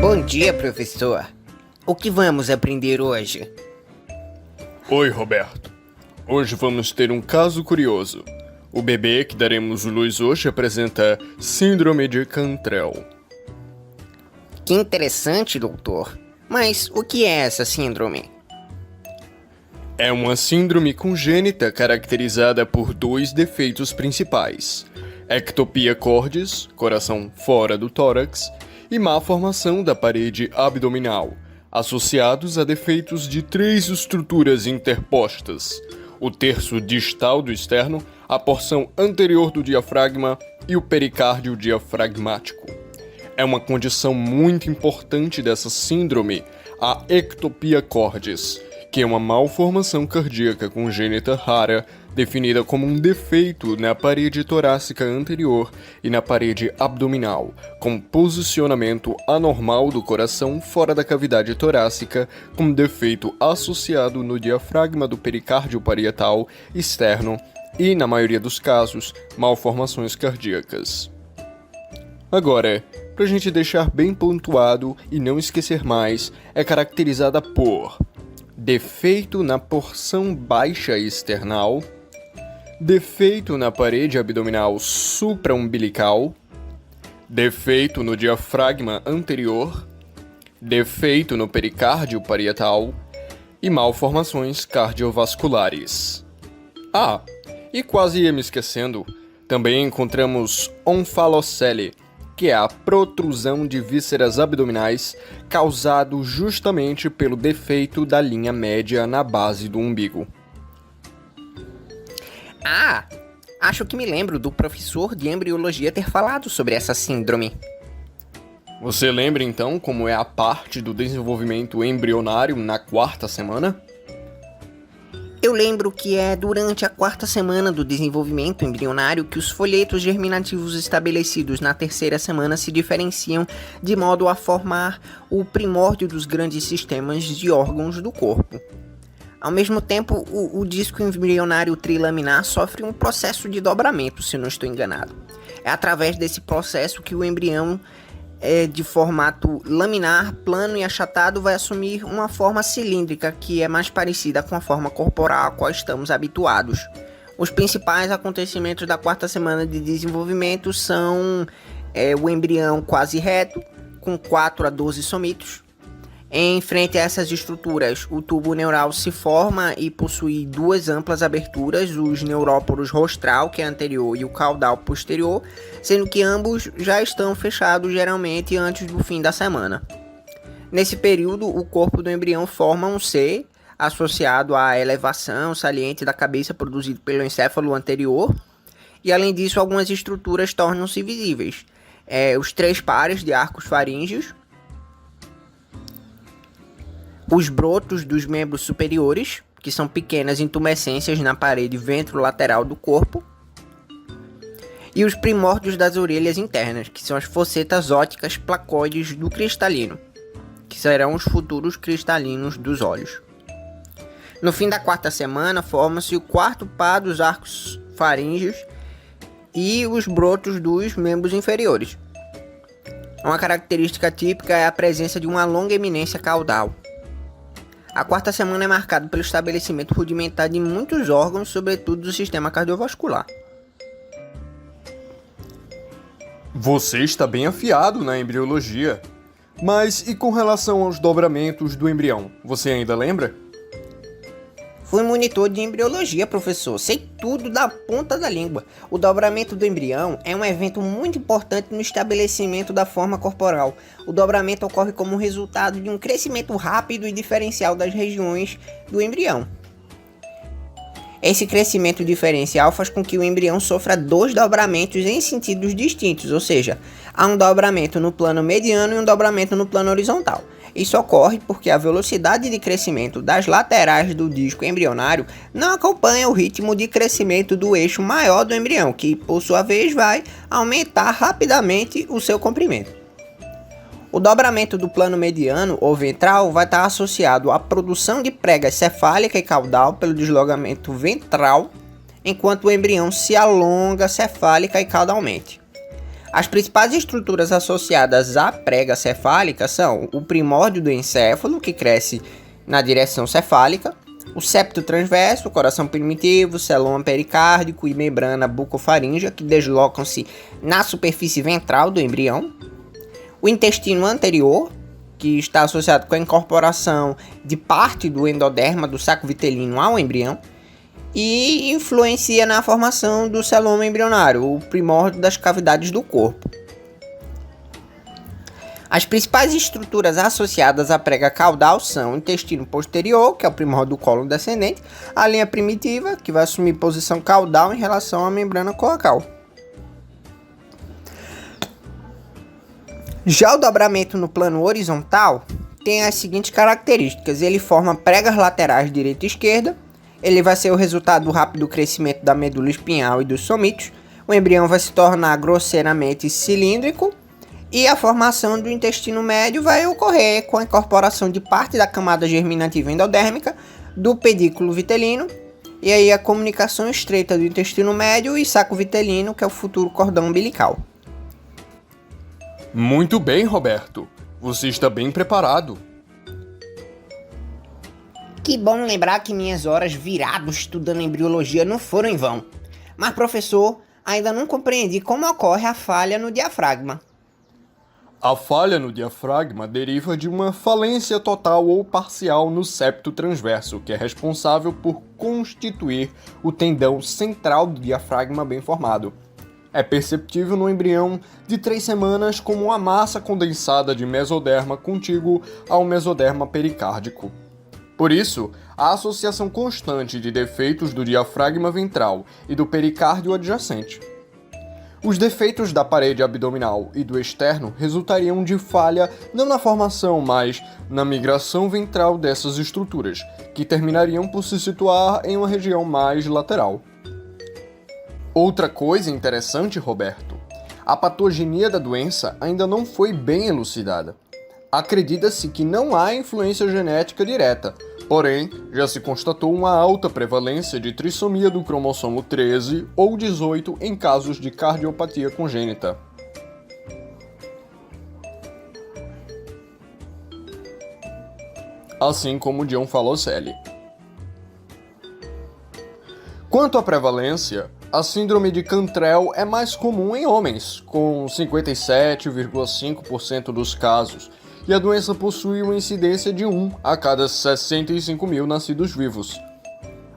Bom dia, professor. O que vamos aprender hoje? Oi, Roberto. Hoje vamos ter um caso curioso. O bebê que daremos luz hoje apresenta Síndrome de Cantrell. Que interessante, doutor. Mas o que é essa síndrome? É uma síndrome congênita caracterizada por dois defeitos principais: ectopia cordis, coração fora do tórax, e má formação da parede abdominal, associados a defeitos de três estruturas interpostas: o terço distal do externo, a porção anterior do diafragma e o pericárdio diafragmático. É uma condição muito importante dessa síndrome, a ectopia cordis, que é uma malformação cardíaca congênita rara, definida como um defeito na parede torácica anterior e na parede abdominal, com posicionamento anormal do coração fora da cavidade torácica, com defeito associado no diafragma do pericárdio parietal externo e, na maioria dos casos, malformações cardíacas. Agora, pra gente deixar bem pontuado e não esquecer mais, é caracterizada por defeito na porção baixa external, defeito na parede abdominal supraumbilical, defeito no diafragma anterior, defeito no pericárdio parietal e malformações cardiovasculares. Ah, e quase ia me esquecendo, também encontramos onfalocele, que é a protrusão de vísceras abdominais causado justamente pelo defeito da linha média na base do umbigo. Ah, acho que me lembro do professor de embriologia ter falado sobre essa síndrome. Você lembra então como é a parte do desenvolvimento embrionário na quarta semana? Eu lembro que é durante a quarta semana do desenvolvimento embrionário que os folhetos germinativos estabelecidos na terceira semana se diferenciam de modo a formar o primórdio dos grandes sistemas de órgãos do corpo. Ao mesmo tempo, o disco embrionário trilaminar sofre um processo de dobramento, se não estou enganado. É através desse processo que o embrião de formato laminar, plano e achatado vai assumir uma forma cilíndrica que é mais parecida com a forma corporal a qual estamos habituados. Os principais acontecimentos da quarta semana de desenvolvimento são o embrião quase reto, com 4 a 12 somitos. Em frente a essas estruturas, o tubo neural se forma e possui duas amplas aberturas, os neuróporos rostral, que é anterior, e o caudal posterior, sendo que ambos já estão fechados geralmente antes do fim da semana. Nesse período, o corpo do embrião forma um C, associado à elevação saliente da cabeça produzido pelo encéfalo anterior, e além disso, algumas estruturas tornam-se visíveis. Os 3 pares de arcos faríngeos, os brotos dos membros superiores, que são pequenas intumescências na parede ventrolateral do corpo, e os primórdios das orelhas internas, que são as fossetas ópticas placoides do cristalino, que serão os futuros cristalinos dos olhos. No fim da quarta semana, forma-se o 4º par dos arcos faríngeos e os brotos dos membros inferiores. Uma característica típica é a presença de uma longa eminência caudal. A quarta semana é marcada pelo estabelecimento rudimentar de muitos órgãos, sobretudo do sistema cardiovascular. Você está bem afiado na embriologia. Mas e com relação aos dobramentos do embrião, você ainda lembra? Fui monitor de embriologia, professor. Sei tudo da ponta da língua. O dobramento do embrião é um evento muito importante no estabelecimento da forma corporal. O dobramento ocorre como resultado de um crescimento rápido e diferencial das regiões do embrião. Esse crescimento diferencial faz com que o embrião sofra 2 dobramentos em sentidos distintos, ou seja, há um dobramento no plano mediano e um dobramento no plano horizontal. Isso ocorre porque a velocidade de crescimento das laterais do disco embrionário não acompanha o ritmo de crescimento do eixo maior do embrião, que por sua vez vai aumentar rapidamente o seu comprimento. O dobramento do plano mediano ou ventral vai estar associado à produção de pregas cefálica e caudal pelo deslocamento ventral, enquanto o embrião se alonga cefálica e caudalmente. As principais estruturas associadas à prega cefálica são o primórdio do encéfalo, que cresce na direção cefálica, o septo transverso, o coração primitivo, celoma pericárdico e membrana bucofaríngea, que deslocam-se na superfície ventral do embrião, o intestino anterior, que está associado com a incorporação de parte do endoderma do saco vitelino ao embrião, e influencia na formação do celoma embrionário, o primórdio das cavidades do corpo. As principais estruturas associadas à prega caudal são o intestino posterior, que é o primórdio do colo descendente, a linha primitiva, que vai assumir posição caudal em relação à membrana coacal. Já o dobramento no plano horizontal tem as seguintes características: ele forma pregas laterais direita e esquerda, ele vai ser o resultado do rápido crescimento da medula espinhal e dos somíteos, o embrião vai se tornar grosseiramente cilíndrico e a formação do intestino médio vai ocorrer com a incorporação de parte da camada germinativa endodérmica do pedículo vitelino e aí a comunicação estreita do intestino médio e saco vitelino, que é o futuro cordão umbilical. Muito bem, Roberto. Você está bem preparado. Que bom lembrar que minhas horas virado estudando embriologia não foram em vão. Mas, professor, ainda não compreendi como ocorre a falha no diafragma. A falha no diafragma deriva de uma falência total ou parcial no septo transverso, que é responsável por constituir o tendão central do diafragma bem formado. É perceptível no embrião de 3 semanas como uma massa condensada de mesoderma contíguo ao mesoderma pericárdico. Por isso, a associação constante de defeitos do diafragma ventral e do pericárdio adjacente. Os defeitos da parede abdominal e do externo resultariam de falha não na formação, mas na migração ventral dessas estruturas, que terminariam por se situar em uma região mais lateral. Outra coisa interessante, Roberto, a patogenia da doença ainda não foi bem elucidada. Acredita-se que não há influência genética direta, porém, já se constatou uma alta prevalência de trissomia do cromossomo 13 ou 18 em casos de cardiopatia congênita. Assim como de onfalocele. Quanto à prevalência, a síndrome de Cantrell é mais comum em homens, com 57,5% dos casos, e a doença possui uma incidência de 1 a cada 65 mil nascidos vivos.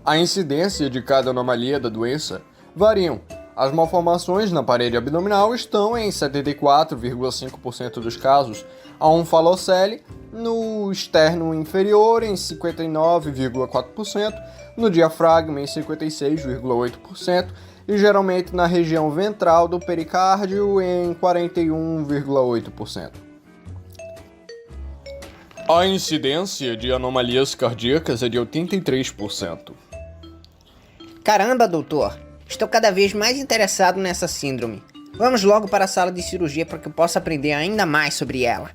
A incidência de cada anomalia da doença variam. As malformações na parede abdominal estão em 74,5% dos casos, a onfalocele no externo inferior em 59,4%, no diafragma em 56,8% e geralmente na região ventral do pericárdio em 41,8%. A incidência de anomalias cardíacas é de 83%. Caramba, doutor! Estou cada vez mais interessado nessa síndrome. Vamos logo para a sala de cirurgia para que eu possa aprender ainda mais sobre ela.